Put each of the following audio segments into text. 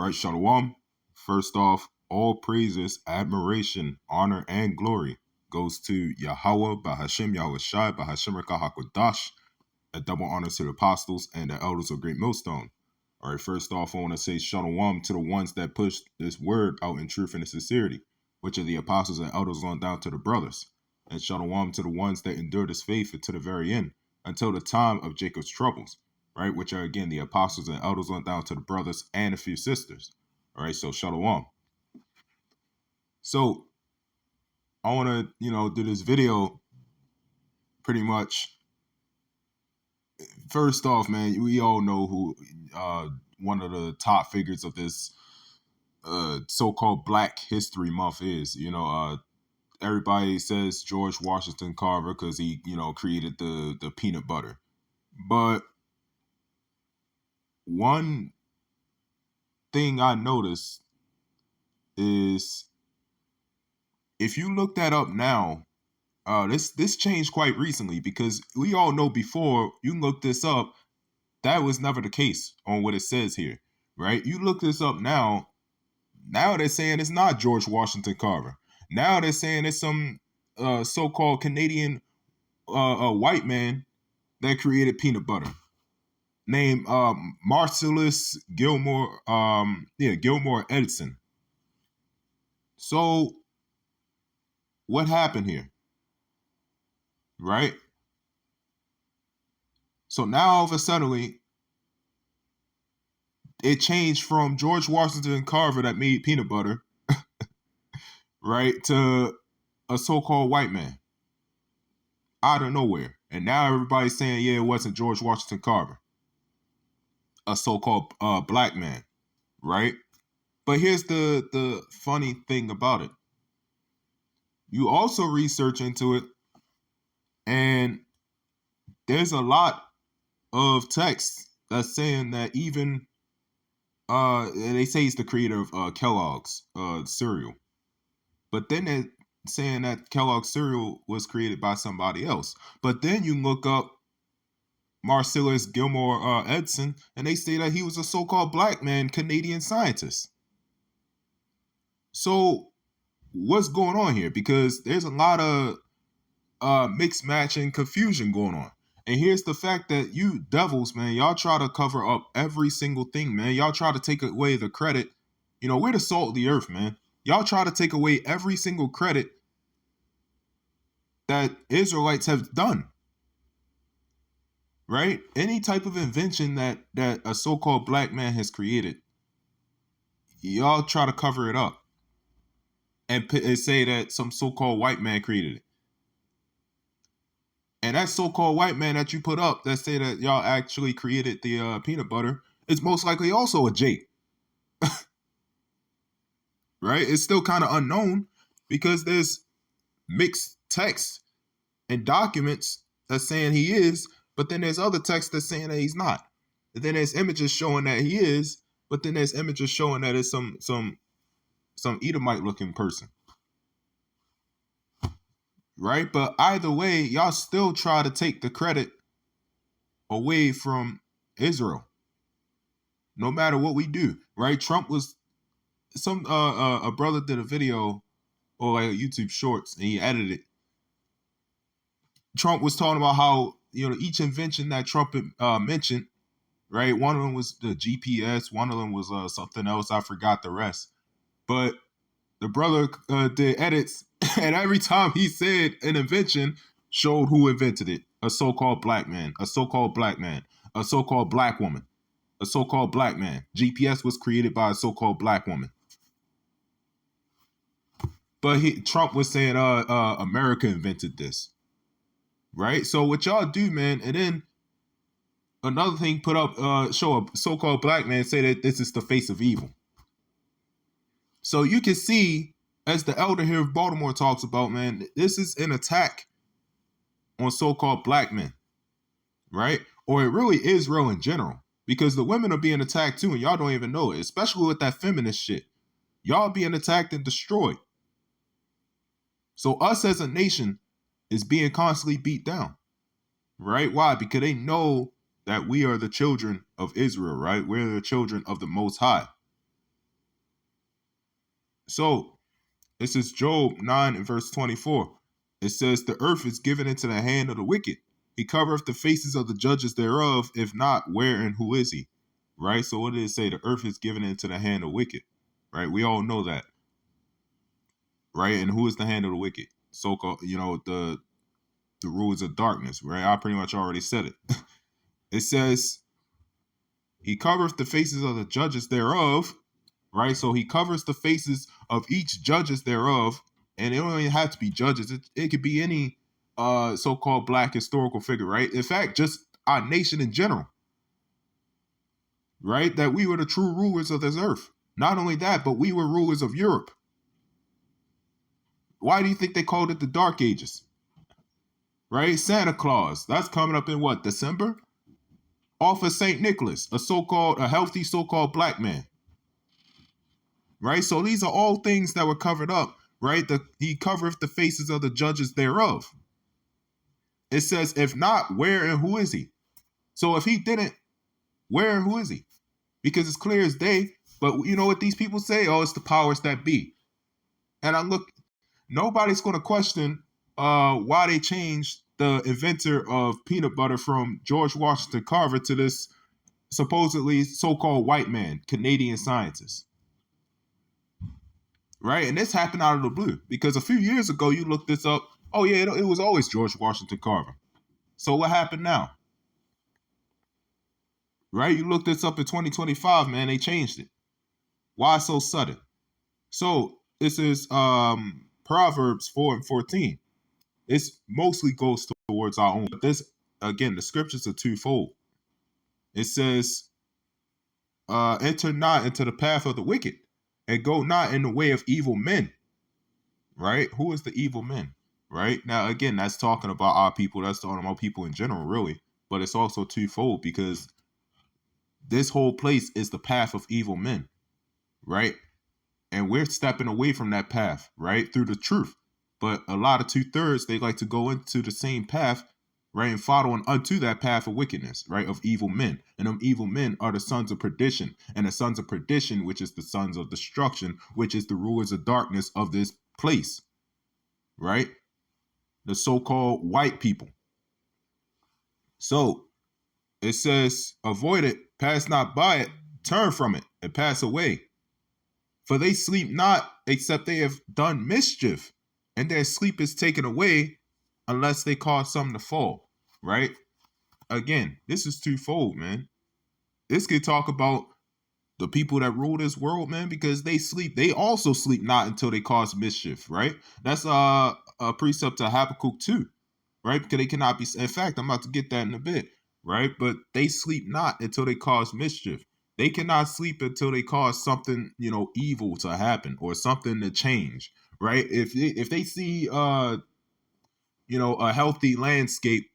right, Shalom. First off, all praises, admiration, honor, and glory goes to Yahweh, Bahashem, Yahweh Shai, Bahashem Rekah HaKodash, a double honor to the apostles and the elders of Great Millstone. All right, first off, I want to say Shalom to the ones that push this word out in truth and in sincerity, which are the apostles and elders on down to the brothers. And Shalom to the ones that endure this faith to the very end, until the time of Jacob's troubles, right? Which are, again, the apostles and elders on down to the brothers and a few sisters. All right, so Shalom. So I want to, do this video pretty much. First off, man, we all know who one of the top figures of this so-called Black History Month is. Everybody says George Washington Carver because he, created the peanut butter. But one thing I noticed is if you look that up now, this changed quite recently, because we all know before, you can look this up, that was never the case on what it says here, right? You look this up now they're saying it's not George Washington Carver. Now they're saying it's some so-called Canadian white man that created peanut butter named Marcellus Gilmore, Gilmore Edison. So what happened here? Right? So now all of a sudden it changed from George Washington Carver that made peanut butter, right, to a so-called white man out of nowhere. And now everybody's saying, yeah, it wasn't George Washington Carver, a so-called black man, right? But here's the funny thing about it. You also research into it, and there's a lot of text that's saying that even they say he's the creator of Kellogg's cereal, but then they're saying that Kellogg's cereal was created by somebody else. But then you look up Marcellus Gilmore Edison, and they say that he was a so-called black man, Canadian scientist. So what's going on here? Because there's a lot of mixed matching confusion going on. And here's the fact that you devils, man, y'all try to cover up every single thing, man. Y'all try to take away the credit. We're the salt of the earth, man. Y'all try to take away every single credit that Israelites have done. Right? Any type of invention that a so-called black man has created, y'all try to cover it up and say that some so-called white man created it. And that so-called white man that you put up that say that y'all actually created the peanut butter is most likely also a Jake. Right? It's still kind of unknown because there's mixed text and documents that's saying he is, but then there's other text that's saying that he's not. And then there's images showing that he is, but then there's images showing that it's some Edomite looking person. Right? But either way, y'all still try to take the credit away from Israel. No matter what we do, right? Trump was a brother did a video or like a YouTube shorts and he edited it. Trump was talking about how, each invention that Trump mentioned, right? One of them was the GPS. One of them was something else. I forgot the rest. But the brother did edits, and every time he said an invention, showed who invented it. A so-called black man, a so-called black man, a so-called black woman, a so-called black man. GPS was created by a so-called black woman. But Trump was saying America invented this. Right? So what y'all do, man, and then another thing put up, show a so-called black man say that this is the face of evil. So you can see, as the elder here of Baltimore talks about, man, this is an attack on so-called black men, right? Or it really is real in general, because the women are being attacked too, and y'all don't even know it, especially with that feminist shit. Y'all being attacked and destroyed. So us as a nation is being constantly beat down, right? Why? Because they know that we are the children of Israel, right? We're the children of the Most High. So this is Job 9 and verse 24. It says, the earth is given into the hand of the wicked. He covereth the faces of the judges thereof. If not, where and who is he? Right? So what did it say? The earth is given into the hand of wicked. Right? We all know that. Right? And who is the hand of the wicked? So-called, the rulers of darkness. Right? I pretty much already said it. It says, he covereth the faces of the judges thereof. Right? So he covers the faces of each judges thereof. And it don't even have to be judges. It could be any so-called black historical figure, right? In fact, just our nation in general, right? That we were the true rulers of this earth. Not only that, but we were rulers of Europe. Why do you think they called it the Dark Ages? Right? Santa Claus, that's coming up in what, December? Off of St. Nicholas, a healthy so-called black man. Right? So these are all things that were covered up, right? He covereth the faces of the judges thereof. It says, if not, where and who is he? So if he didn't, where and who is he? Because it's clear as day. But you know what these people say? Oh, it's the powers that be. And nobody's going to question why they changed the inventor of peanut butter from George Washington Carver to this supposedly so-called white man, Canadian scientist. Right? And this happened out of the blue. Because a few years ago, you looked this up. Oh, yeah, it was always George Washington Carver. So what happened now? Right? You looked this up in 2025, man. They changed it. Why so sudden? So this is Proverbs 4 and 14. It mostly goes towards our own. But this, again, the scriptures are twofold. It says, enter not into the path of the wicked, and go not in the way of evil men. Right? Who is the evil men? Right? Now, again, that's talking about our people. That's talking about people in general, really. But it's also twofold because this whole place is the path of evil men. Right? And we're stepping away from that path, right? Through the truth. But a lot of 2/3, they like to go into the same path, right? And following unto that path of wickedness, right? Of evil men. And them evil men are the sons of perdition. And the sons of perdition, which is the sons of destruction, which is the rulers of darkness of this place, right? The so-called white people. So it says, avoid it, pass not by it, turn from it, and pass away. For they sleep not, except they have done mischief, and their sleep is taken away unless they cause something to fall, right? Again, this is twofold, man. This could talk about the people that rule this world, man, because they sleep. They also sleep not until they cause mischief, right? That's a precept to Habakkuk 2, right? Because they cannot be, in fact, I'm about to get that in a bit, right? But they sleep not until they cause mischief. They cannot sleep until they cause something, evil to happen or something to change, right? If they see, a healthy landscape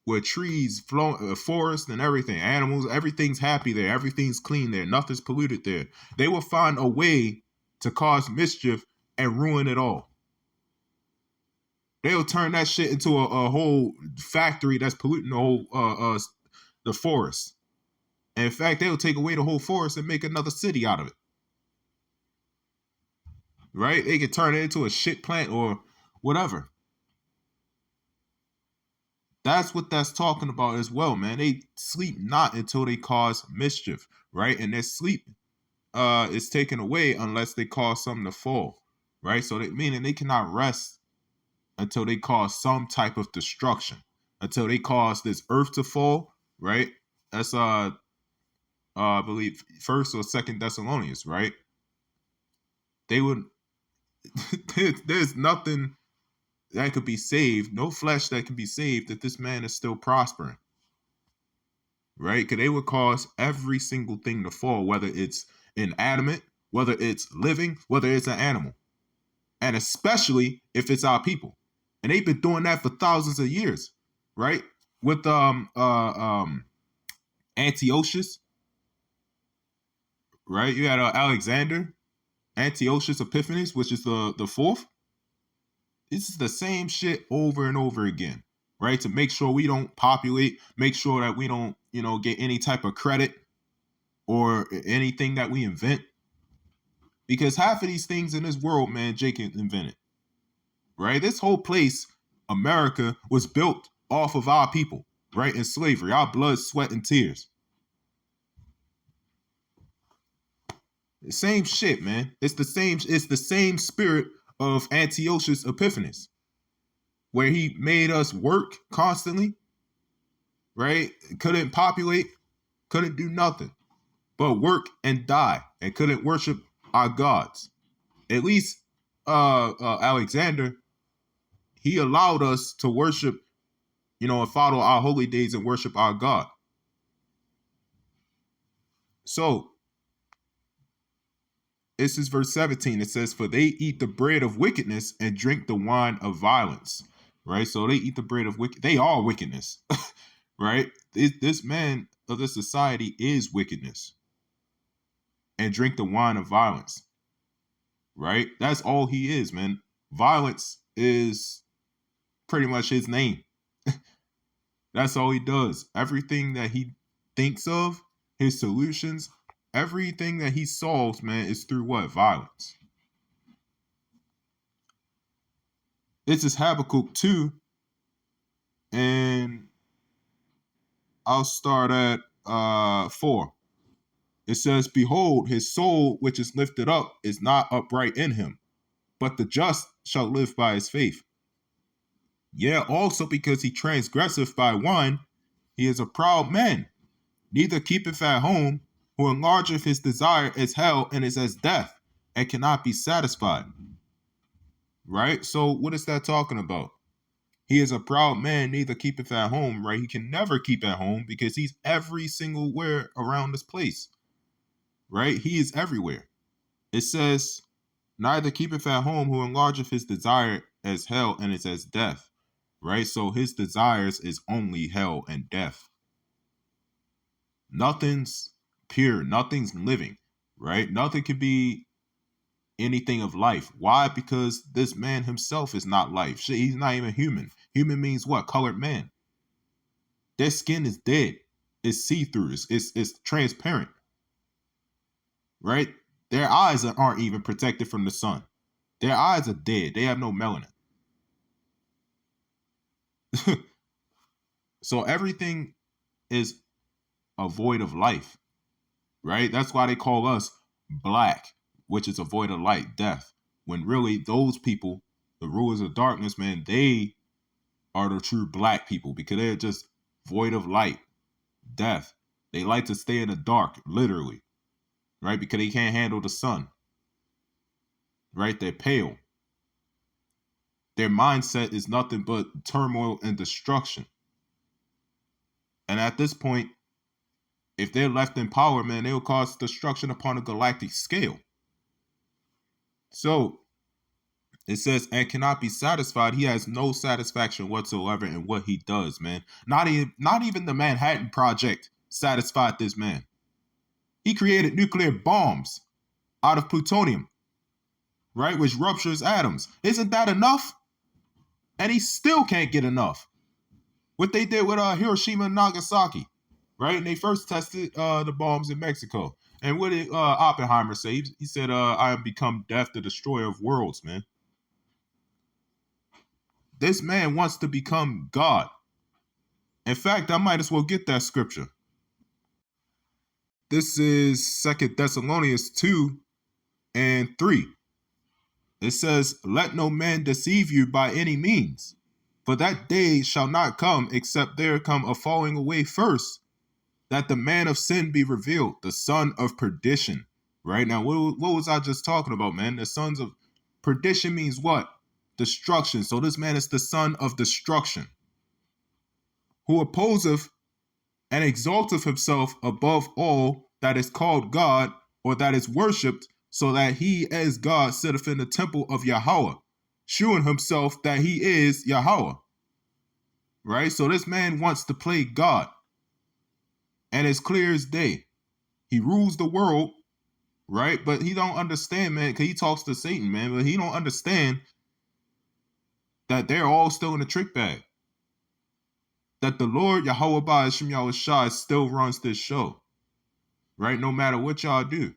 where trees, forest, and everything, animals, everything's happy there, everything's clean there, nothing's polluted there, they will find a way to cause mischief and ruin it all. They'll turn that shit into a whole factory that's polluting the whole the forest. And in fact, they'll take away the whole forest and make another city out of it. Right? They can turn it into a shit plant or whatever. That's what that's talking about as well, man. They sleep not until they cause mischief, right? And their sleep is taken away unless they cause something to fall, right? So meaning they cannot rest until they cause some type of destruction, until they cause this earth to fall, right? That's I believe First or Second Thessalonians, right? They would. There's nothing that could be saved, no flesh that can be saved if this man is still prospering, right? Because they would cause every single thing to fall, whether it's inanimate, whether it's living, whether it's an animal, and especially if it's our people. And they've been doing that for thousands of years, right? With Antiochus, right? You had Alexander, Antiochus Epiphanes, which is the fourth. This is the same shit over and over again, right? To make sure we don't populate, make sure that we don't, get any type of credit or anything that we invent. Because half of these things in this world, man, Jake invented. Right? This whole place, America, was built off of our people, right? In slavery, our blood, sweat, and tears. The same shit, man. It's the same spirit of Antiochus Epiphanes, where he made us work constantly, right? Couldn't populate, couldn't do nothing but work and die, and couldn't worship our gods. At least Alexander, he allowed us to worship, and follow our holy days and worship our God. So this is verse 17. It says, "For they eat the bread of wickedness and drink the wine of violence." Right? So they eat the bread of wicked. They are wickedness. Right? This man of this society is wickedness. And drink the wine of violence. Right? That's all he is, man. Violence is pretty much his name. That's all he does. Everything that he thinks of, his solutions, everything that he solves, man, is through what? Violence. This is Habakkuk 2, and I'll start at 4. It says, "Behold, his soul which is lifted up is not upright in him, but the just shall live by his faith. Yeah, also because he transgresseth by wine, he is a proud man, neither keepeth at home, who enlargeth his desire as hell and is as death, and cannot be satisfied." Right? So what is that talking about? He is a proud man, neither keepeth at home, right? He can never keep at home because he's every single where around this place, right? He is everywhere. It says, "Neither keepeth at home, who enlargeth his desire as hell and is as death," right? So his desires is only hell and death. Nothing's pure, nothing's living, right? Nothing can be anything of life. Why? Because this man himself is not life. Shit, he's not even human. Human means what? Colored man. Their skin is dead. It's see-through. It's transparent. Right? Their eyes aren't even protected from the sun. Their eyes are dead. They have no melanin. So everything is a void of life. Right? That's why they call us black, which is a void of light, death. When really those people, the rulers of darkness, man, they are the true black people because they're just void of light, death. They like to stay in the dark, literally, right? Because they can't handle the sun, right? They're pale. Their mindset is nothing but turmoil and destruction. And at this point, if they're left in power, man, they'll cause destruction upon a galactic scale. So it says, "And cannot be satisfied." He has no satisfaction whatsoever in what he does, man. Not even the Manhattan Project satisfied this man. He created nuclear bombs out of plutonium, right, which ruptures atoms. Isn't that enough? And he still can't get enough. What they did with Hiroshima and Nagasaki, right? And they first tested the bombs in Mexico. And what did Oppenheimer say? He said, "I have become death, the destroyer of worlds," man. This man wants to become God. In fact, I might as well get that scripture. This is 2 Thessalonians 2 and 3. It says, "Let no man deceive you by any means, for that day shall not come except there come a falling away first, that the man of sin be revealed, the son of perdition." Right now, what was I just talking about, man? The sons of perdition means what? Destruction. So this man is the son of destruction, who opposeth and exalteth himself above all that is called God or that is worshipped, so that he as God sitteth in the temple of Yahweh, shewing himself that he is Yahweh. Right? So this man wants to play God. And it's clear as day. He rules the world, right? But he don't understand, man, because he talks to Satan, man, but he don't understand that they're all still in the trick bag. That the Lord, Yahweh Ba'ashem Yahushua, still runs this show. Right? No matter what y'all do.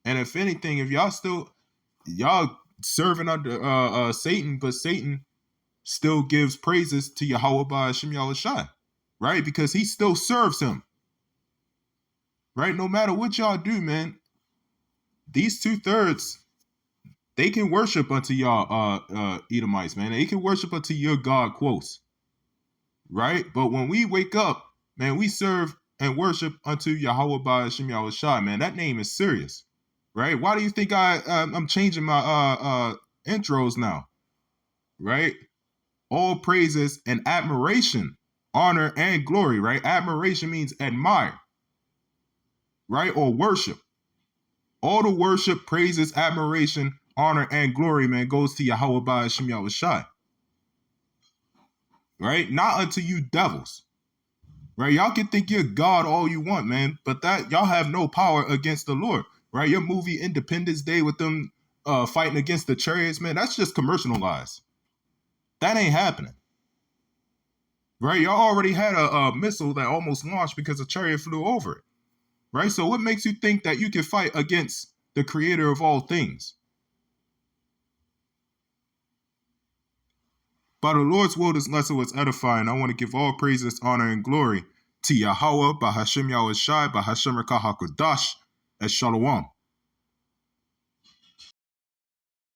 And if anything, if y'all serving under Satan, but Satan still gives praises to Yahweh by Hashem Yahushai, right? Because he still serves him, right? No matter what y'all do, man, these 2/3, they can worship unto y'all Edomites, man. They can worship unto your God quotes, right? But when we wake up, man, we serve and worship unto Yahweh by Hashem Yahushai, man. That name is serious, right? Why do you think I'm changing my intros now, right? All praises and admiration, honor and glory, right? Admiration means admire, right? Or worship. All the worship, praises, admiration, honor, and glory, man, goes to Yahweh by Hashem Yahushai, right? Not unto you devils, right? Y'all can think you're God all you want, man, but that y'all have no power against the Lord, right? Your movie Independence Day with them fighting against the chariots, man, that's just commercialized. That ain't happening, right? Y'all already had a missile that almost launched because a chariot flew over it, right? So what makes you think that you can fight against the creator of all things? By the Lord's will, this lesson was edifying. I want to give all praises, honor, and glory to Yahweh, by Hashem Yahushai, by Hashem Rekah HaKodash, and Shalom.